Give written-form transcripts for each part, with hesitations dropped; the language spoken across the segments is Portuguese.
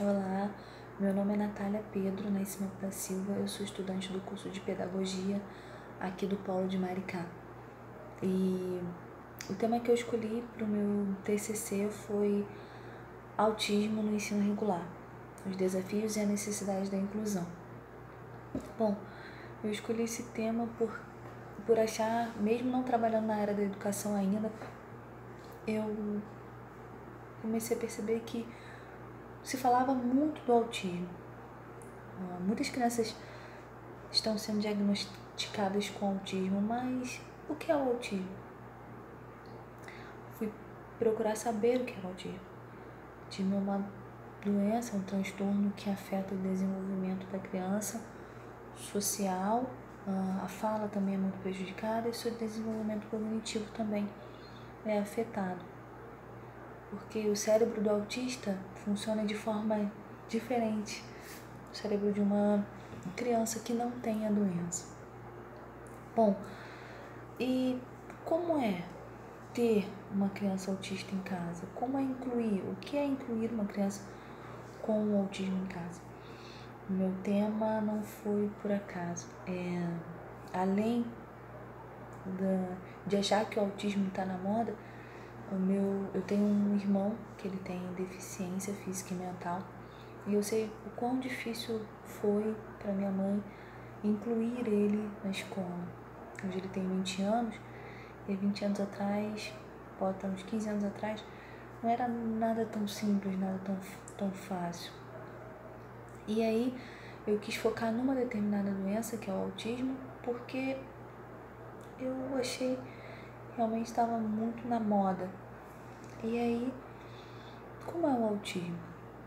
Olá, meu nome é Natália Pedro Nascimento da Silva, eu sou estudante do curso de Pedagogia aqui do Polo de Maricá. E o tema que eu escolhi para o meu TCC foi autismo no ensino regular, os desafios e a necessidade da inclusão. Bom, eu escolhi esse tema por achar, mesmo não trabalhando na área da educação ainda, eu comecei a perceber que se falava muito do autismo. Muitas crianças estão sendo diagnosticadas com autismo, mas o que é o autismo? Fui procurar saber o que era o autismo. Autismo é uma doença, um transtorno que afeta o desenvolvimento da criança, social, a fala também é muito prejudicada e seu desenvolvimento cognitivo também é afetado. Porque o cérebro do autista funciona de forma diferente do cérebro de uma criança que não tem a doença. Bom, e como é ter uma criança autista em casa? Como é incluir? O que é incluir uma criança com autismo em casa? O meu tema não foi por acaso. Além de achar que o autismo está na moda, eu tenho um irmão que ele tem deficiência física e mental e eu sei o quão difícil foi para minha mãe incluir ele na escola. Hoje ele tem 20 anos e 20 anos atrás, bota uns 15 anos atrás, não era nada tão simples, nada tão fácil. E aí eu quis focar numa determinada doença, que é o autismo, porque eu achei que realmente estava muito na moda. E aí, como é o autismo,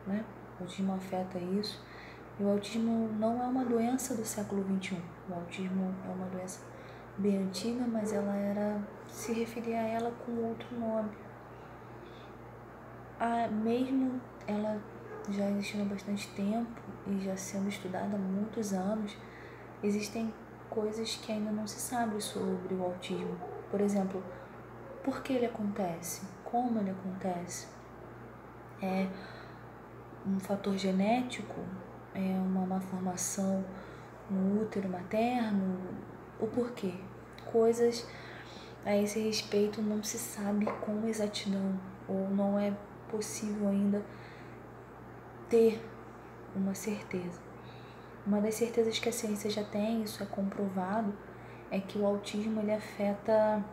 né? O autismo afeta isso. E o autismo não é uma doença do século XXI. O autismo é uma doença bem antiga, mas se referia a ela com outro nome. Mesmo ela já existindo há bastante tempo e já sendo estudada há muitos anos, existem coisas que ainda não se sabe sobre o autismo. Por exemplo, por que ele acontece? Como ele acontece? É um fator genético? É uma malformação no útero materno? O porquê? Coisas a esse respeito não se sabe com exatidão, ou não é possível ainda ter uma certeza. Uma das certezas que a ciência já tem, isso é comprovado, é que o autismo ele afeta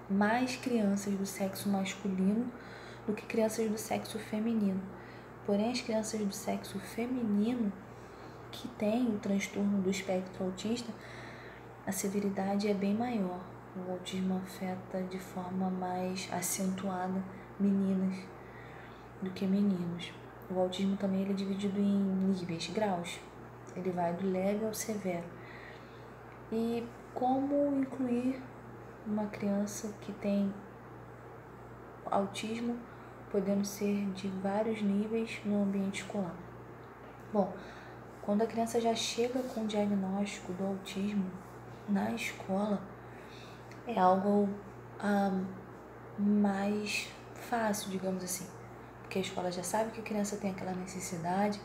mais crianças do sexo masculino do que crianças do sexo feminino. Porém, as crianças do sexo feminino que têm o transtorno do espectro autista, a severidade é bem maior. O autismo afeta de forma mais acentuada meninas do que meninos. O autismo também ele é dividido em níveis, graus. Ele vai do leve ao severo. E como incluir uma criança que tem autismo, podendo ser de vários níveis no ambiente escolar? Bom, quando a criança já chega com o diagnóstico do autismo na escola, é algo mais fácil, digamos assim, porque a escola já sabe que a criança tem aquela necessidade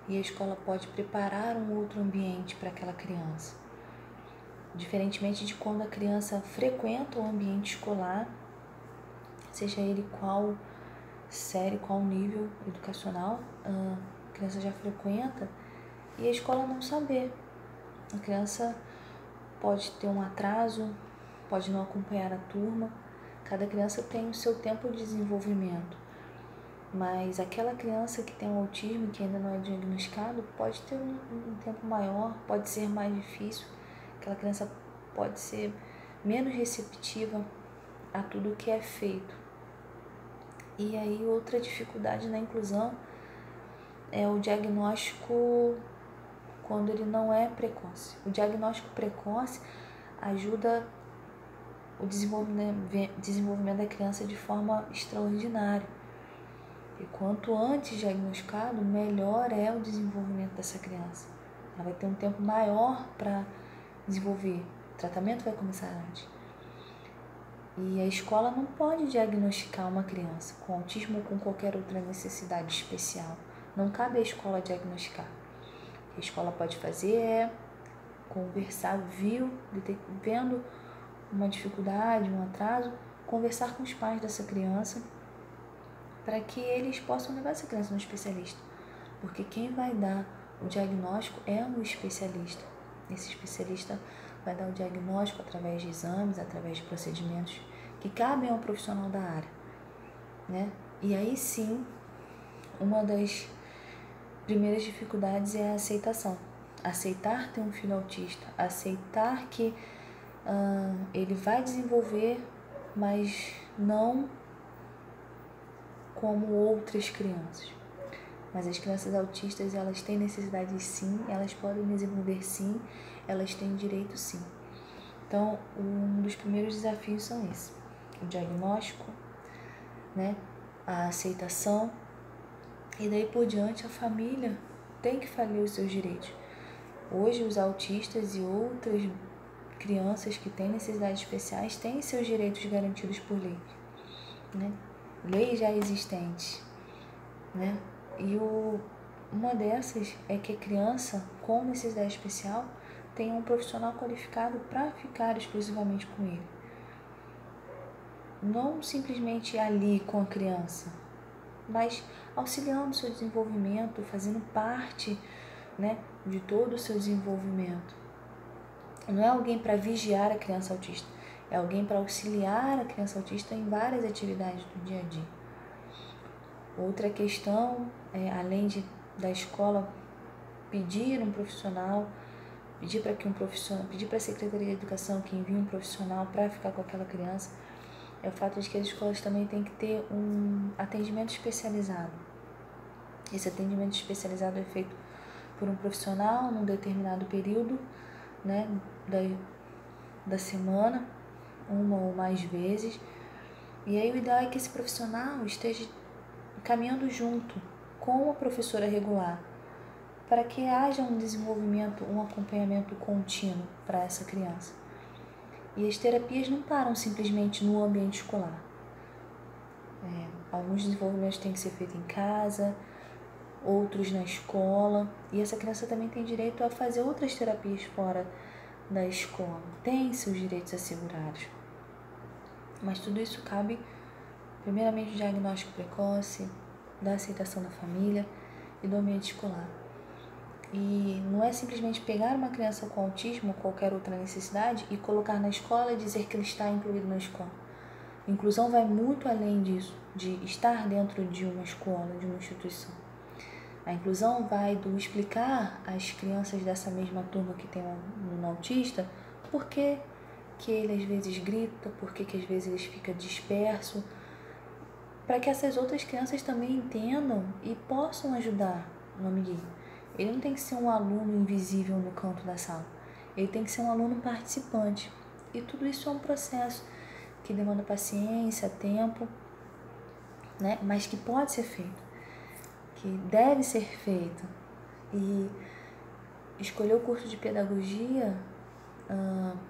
e a escola pode preparar um outro ambiente para aquela criança. Diferentemente de quando a criança frequenta o ambiente escolar, seja ele qual série, qual nível educacional, a criança já frequenta e a escola não saber. A criança pode ter um atraso, pode não acompanhar a turma. Cada criança tem o seu tempo de desenvolvimento, mas aquela criança que tem um autismo que ainda não é diagnosticado pode ter um tempo maior, pode ser mais difícil. Aquela criança pode ser menos receptiva a tudo que é feito. E aí outra dificuldade na inclusão é o diagnóstico quando ele não é precoce. O diagnóstico precoce ajuda o desenvolvimento da criança de forma extraordinária. E quanto antes diagnosticado, melhor é o desenvolvimento dessa criança. Ela vai ter um tempo maior para desenvolver. O tratamento vai começar antes. E a escola não pode diagnosticar uma criança com autismo ou com qualquer outra necessidade especial. Não cabe à escola diagnosticar. O que a escola pode fazer é conversar, vendo uma dificuldade, um atraso, conversar com os pais dessa criança para que eles possam levar essa criança no especialista. Porque quem vai dar o diagnóstico é um especialista. Esse especialista vai dar o diagnóstico através de exames, através de procedimentos que cabem ao profissional da área, né? E aí sim, uma das primeiras dificuldades é a aceitação. Aceitar ter um filho autista, aceitar que ele vai desenvolver, mas não como outras crianças. Mas as crianças autistas, elas têm necessidades sim, elas podem desenvolver sim, elas têm direito sim. Então, um dos primeiros desafios são esses: o diagnóstico, né, a aceitação, e daí por diante a família tem que fazer os seus direitos. Hoje os autistas e outras crianças que têm necessidades especiais têm seus direitos garantidos por lei, né? Leis já existentes, né? E uma dessas é que a criança com necessidade especial tenha um profissional qualificado para ficar exclusivamente com ele. Não simplesmente ali com a criança, mas auxiliando o seu desenvolvimento, fazendo parte, né, de todo o seu desenvolvimento. Não é alguém para vigiar a criança autista, é alguém para auxiliar a criança autista em várias atividades do dia a dia. Outra questão, além da escola pedir um profissional, pedir para a Secretaria de Educação que envie um profissional para ficar com aquela criança, é o fato de que as escolas também têm que ter um atendimento especializado. Esse atendimento especializado é feito por um profissional num determinado período, né, da semana, uma ou mais vezes. E aí o ideal é que esse profissional esteja caminhando junto com a professora regular, para que haja um desenvolvimento, um acompanhamento contínuo para essa criança. E as terapias não param simplesmente no ambiente escolar. Alguns desenvolvimentos têm que ser feitos em casa, outros na escola, e essa criança também tem direito a fazer outras terapias fora da escola, tem seus direitos assegurados. Mas tudo isso cabe, primeiramente, do diagnóstico precoce, da aceitação da família e do ambiente escolar. E não é simplesmente pegar uma criança com autismo ou qualquer outra necessidade e colocar na escola e dizer que ele está incluído na escola. Inclusão vai muito além disso, de estar dentro de uma escola, de uma instituição. A inclusão vai do explicar às crianças dessa mesma turma que tem um autista por que ele às vezes grita, por que às vezes ele fica disperso, para que essas outras crianças também entendam e possam ajudar o amiguinho. Ele não tem que ser um aluno invisível no canto da sala, ele tem que ser um aluno participante. E tudo isso é um processo que demanda paciência, tempo, né? Mas que pode ser feito, que deve ser feito. E escolher o curso de pedagogia,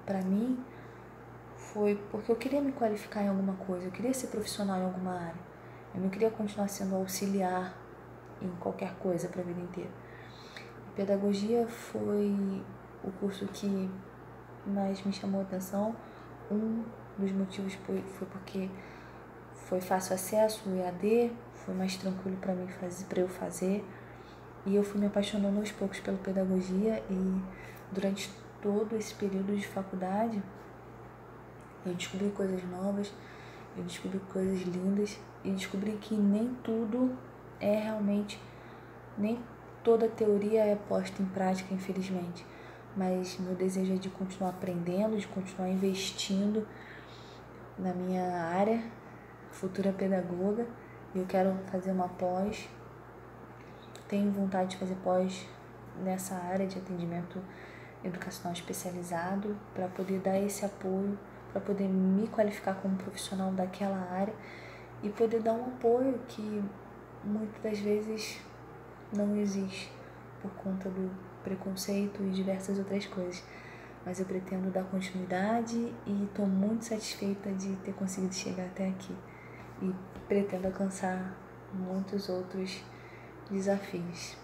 para mim, foi porque eu queria me qualificar em alguma coisa, eu queria ser profissional em alguma área. Eu não queria continuar sendo auxiliar em qualquer coisa para a vida inteira. Pedagogia foi o curso que mais me chamou a atenção. Um dos motivos foi porque foi fácil acesso, o EAD, foi mais tranquilo para eu fazer. E eu fui me apaixonando aos poucos pela pedagogia, e durante todo esse período de faculdade eu descobri coisas novas, eu descobri coisas lindas, e descobri que nem tudo é realmente, nem toda teoria é posta em prática, infelizmente. Mas meu desejo é de continuar aprendendo, de continuar investindo na minha área, futura pedagoga. Eu quero fazer uma pós, tenho vontade de fazer pós nessa área de atendimento educacional especializado, para poder dar esse apoio, para poder me qualificar como profissional daquela área e poder dar um apoio que muitas das vezes não existe por conta do preconceito e diversas outras coisas. Mas eu pretendo dar continuidade e estou muito satisfeita de ter conseguido chegar até aqui. E pretendo alcançar muitos outros desafios.